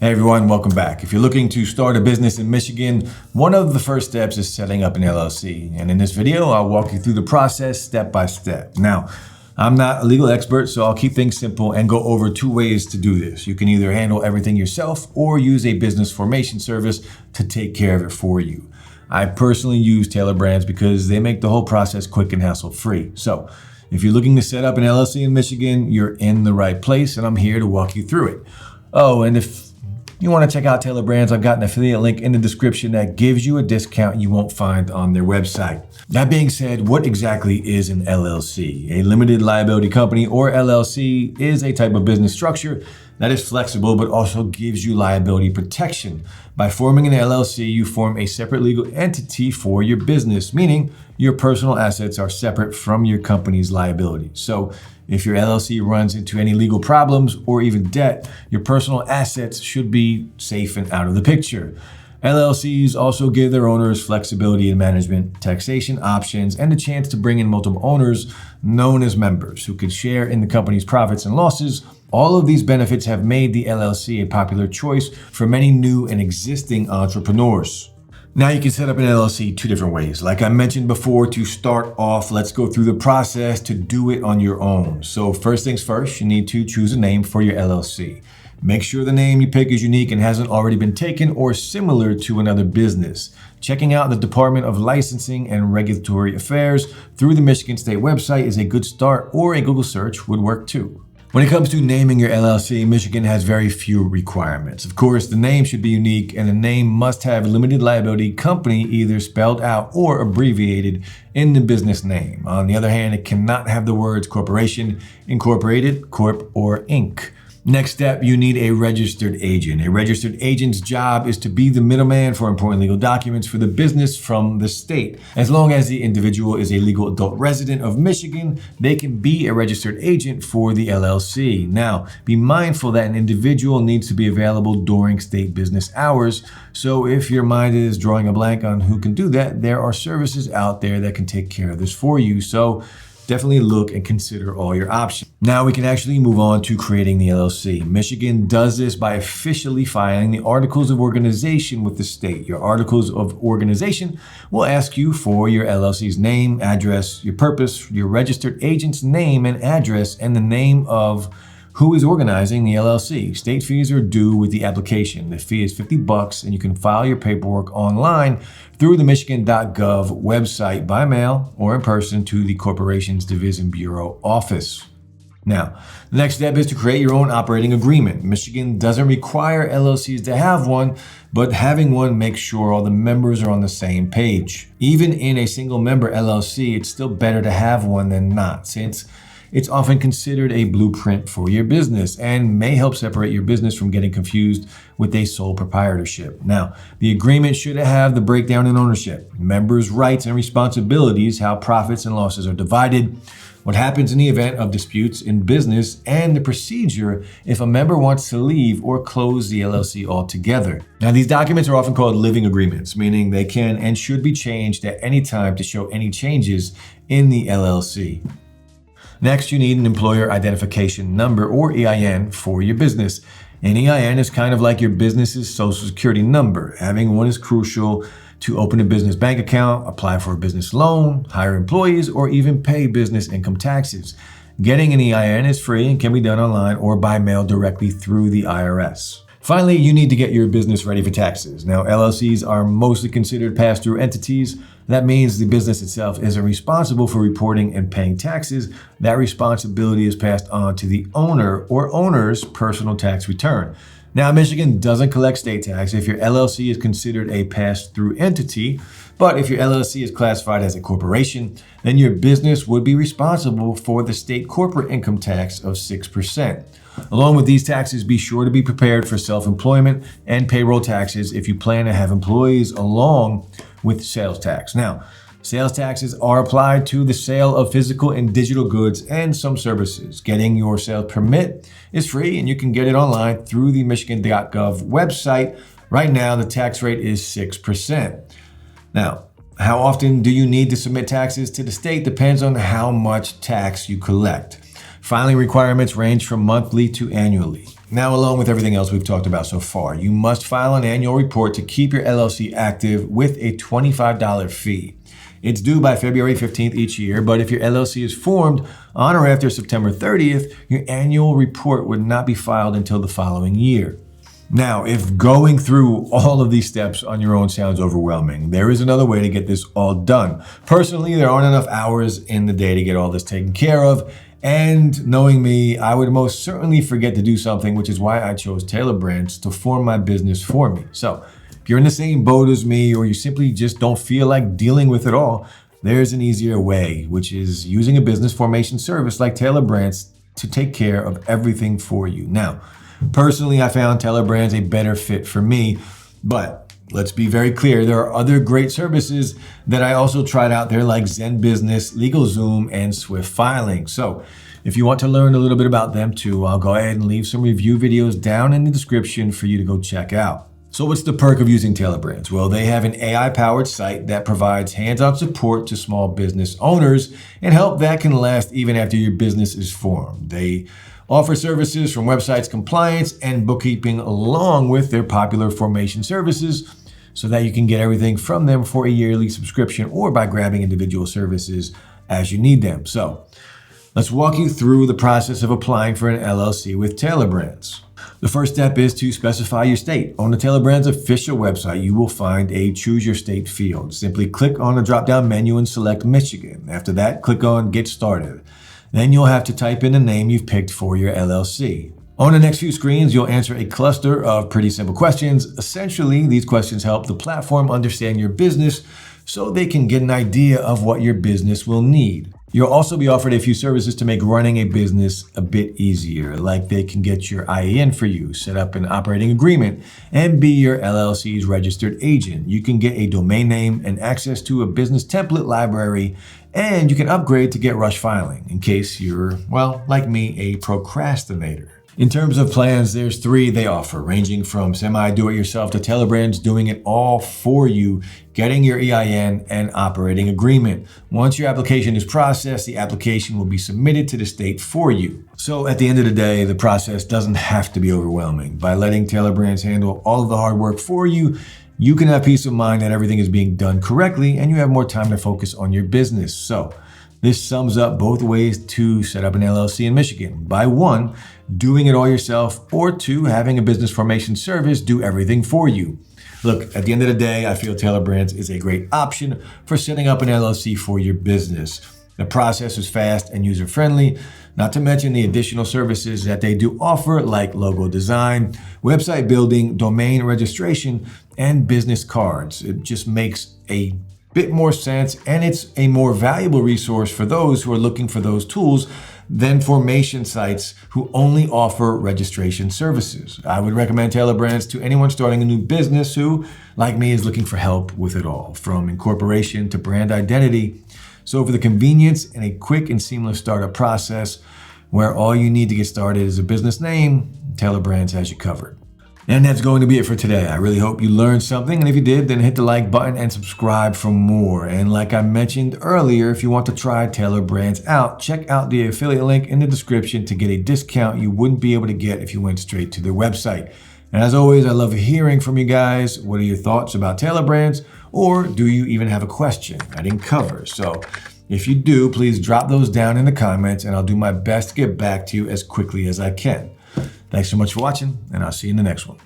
Hey everyone, welcome back. If you're looking to start a business in Michigan, one of the first steps is setting up an LLC. And in this video, I'll walk you through the process step by step. Now, I'm not a legal expert, so I'll keep things simple and go over two ways to do this. You can either handle everything yourself or use a business formation service to take care of it for you. I personally use Tailor brands because they make the whole process quick and hassle-free. So if you're looking to set up an LLC in Michigan, you're in the right place, and I'm here to walk you through it. Oh, and if you want to check out Tailor Brands, I've got an affiliate link in the description that gives you a discount you won't find on their website. That being said, what exactly is an LLC? A limited liability company, or LLC, is a type of business structure that is flexible but also gives you liability protection. By forming an LLC, you form a separate legal entity for your business, meaning your personal assets are separate from your company's liability. So if your LLC runs into any legal problems or even debt, your personal assets should be safe and out of the picture. LLCs also give their owners flexibility in management, taxation options, and the chance to bring in multiple owners known as members who can share in the company's profits and losses. All of these benefits have made the LLC a popular choice for many new and existing entrepreneurs. Now you can set up an LLC two different ways. Like I mentioned before, to start off, let's go through the process to do it on your own. So first things first, you need to choose a name for your LLC. Make sure the name you pick is unique and hasn't already been taken or similar to another business. Checking out the Department of Licensing and Regulatory Affairs through the Michigan State website is a good start, or a Google search would work too. When it comes to naming your LLC, Michigan has very few requirements. Of course, the name should be unique, and the name must have limited liability company either spelled out or abbreviated in the business name. On the other hand, it cannot have the words corporation, incorporated, corp, or inc. Next step, you need a registered agent. A registered agent's job is to be the middleman for important legal documents for the business from the state. As long as the individual is a legal adult resident of Michigan, they can be a registered agent for the LLC. Now, be mindful that an individual needs to be available during state business hours. So if your mind is drawing a blank on who can do that, there are services out there that can take care of this for you. So definitely look and consider all your options. Now we can actually move on to creating the LLC. Michigan does this by officially filing the Articles of Organization with the state. Your Articles of Organization will ask you for your LLC's name, address, your purpose, your registered agent's name and address, and the name of who is organizing the LLC. State fees are due with the application. The fee is $50, and you can file your paperwork online through the michigan.gov website by mail or in person to the Corporations Division Bureau office. Now, the next step is to create your own operating agreement. Michigan doesn't require LLCs to have one, but having one makes sure all the members are on the same page. Even in a single member LLC, it's still better to have one than not, since it's often considered a blueprint for your business and may help separate your business from getting confused with a sole proprietorship. Now, the agreement should have the breakdown in ownership, members' rights and responsibilities, how profits and losses are divided, what happens in the event of disputes in business, and the procedure if a member wants to leave or close the LLC altogether. Now, these documents are often called living agreements, meaning they can and should be changed at any time to show any changes in the LLC. Next, you need an employer identification number, or EIN, for your business. An EIN is kind of like your business's social security number. Having one is crucial to open a business bank account, apply for a business loan, hire employees, or even pay business income taxes. Getting an EIN is free and can be done online or by mail directly through the IRS. Finally, you need to get your business ready for taxes. Now, LLCs are mostly considered pass-through entities. That means the business itself isn't responsible for reporting and paying taxes. That responsibility is passed on to the owner or owner's personal tax return. Now, Michigan doesn't collect state tax if your LLC is considered a pass-through entity, but if your LLC is classified as a corporation, then your business would be responsible for the state corporate income tax of 6%. Along with these taxes, be sure to be prepared for self-employment and payroll taxes if you plan to have employees, along with sales tax. Now, sales taxes are applied to the sale of physical and digital goods and some services. Getting your sales permit is free, and you can get it online through the michigan.gov website. Right now, the tax rate is 6%. Now, how often do you need to submit taxes to the state depends on how much tax you collect. Filing requirements range from monthly to annually. Now, along with everything else we've talked about so far, you must file an annual report to keep your LLC active with a $25 fee. It's due by February 15th each year, but if your LLC is formed on or after September 30th, your annual report would not be filed until the following year. Now, if going through all of these steps on your own sounds overwhelming, there is another way to get this all done. Personally, there aren't enough hours in the day to get all this taken care of, and knowing me, I would most certainly forget to do something, which is why I chose Tailor Brands to form my business for me. So, if you're in the same boat as me, or you simply just don't feel like dealing with it all, there's an easier way, which is using a business formation service like Tailor Brands to take care of everything for you. Now, personally, I found Tailor Brands a better fit for me, but let's be very clear, there are other great services that I also tried out there like Zen Business, LegalZoom, and Swift Filing. So if you want to learn a little bit about them too, I'll go ahead and leave some review videos down in the description for you to go check out. So what's the perk of using Tailor Brands? Well, they have an AI-powered site that provides hands-on support to small business owners and help that can last even after your business is formed. They offer services from websites compliance and bookkeeping along with their popular formation services so that you can get everything from them for a yearly subscription or by grabbing individual services as you need them. So let's walk you through the process of applying for an LLC with Tailor Brands. The first step is to specify your state. On the Tailor Brands official website, you will find a Choose Your State field. Simply click on the drop-down menu and select Michigan. After that, click on Get Started. Then you'll have to type in the name you've picked for your LLC. On the next few screens, you'll answer a cluster of pretty simple questions. Essentially, these questions help the platform understand your business so they can get an idea of what your business will need. You'll also be offered a few services to make running a business a bit easier, like they can get your IAN for you, set up an operating agreement, and be your LLC's registered agent. You can get a domain name and access to a business template library, and you can upgrade to get rush filing in case you're, well, like me, a procrastinator. In terms of plans, there's 3 they offer, ranging from semi-do-it-yourself to Tailor Brands doing it all for you, getting your EIN and operating agreement. Once your application is processed, the application will be submitted to the state for you. So at the end of the day, the process doesn't have to be overwhelming. By letting Tailor Brands handle all of the hard work for you, you can have peace of mind that everything is being done correctly and you have more time to focus on your business. So this sums up both ways to set up an LLC in Michigan. By 1, doing it all yourself, or 2, having a business formation service do everything for you. Look, at the end of the day, I feel Tailor Brands is a great option for setting up an LLC for your business. The process is fast and user-friendly, not to mention the additional services that they do offer like logo design, website building, domain registration, and business cards. It just makes a bit more sense, and it's a more valuable resource for those who are looking for those tools than formation sites who only offer registration services. I would recommend Tailor Brands to anyone starting a new business who, like me, is looking for help with it all, from incorporation to brand identity. So for the convenience and a quick and seamless startup process where all you need to get started is a business name, Tailor Brands has you covered. And that's going to be it for today. I really hope you learned something. And if you did, then hit the like button and subscribe for more. And like I mentioned earlier, if you want to try Tailor Brands out, check out the affiliate link in the description to get a discount you wouldn't be able to get if you went straight to their website. And as always, I love hearing from you guys. What are your thoughts about Tailor Brands? Or do you even have a question I didn't cover? So if you do, please drop those down in the comments and I'll do my best to get back to you as quickly as I can. Thanks so much for watching, and I'll see you in the next one.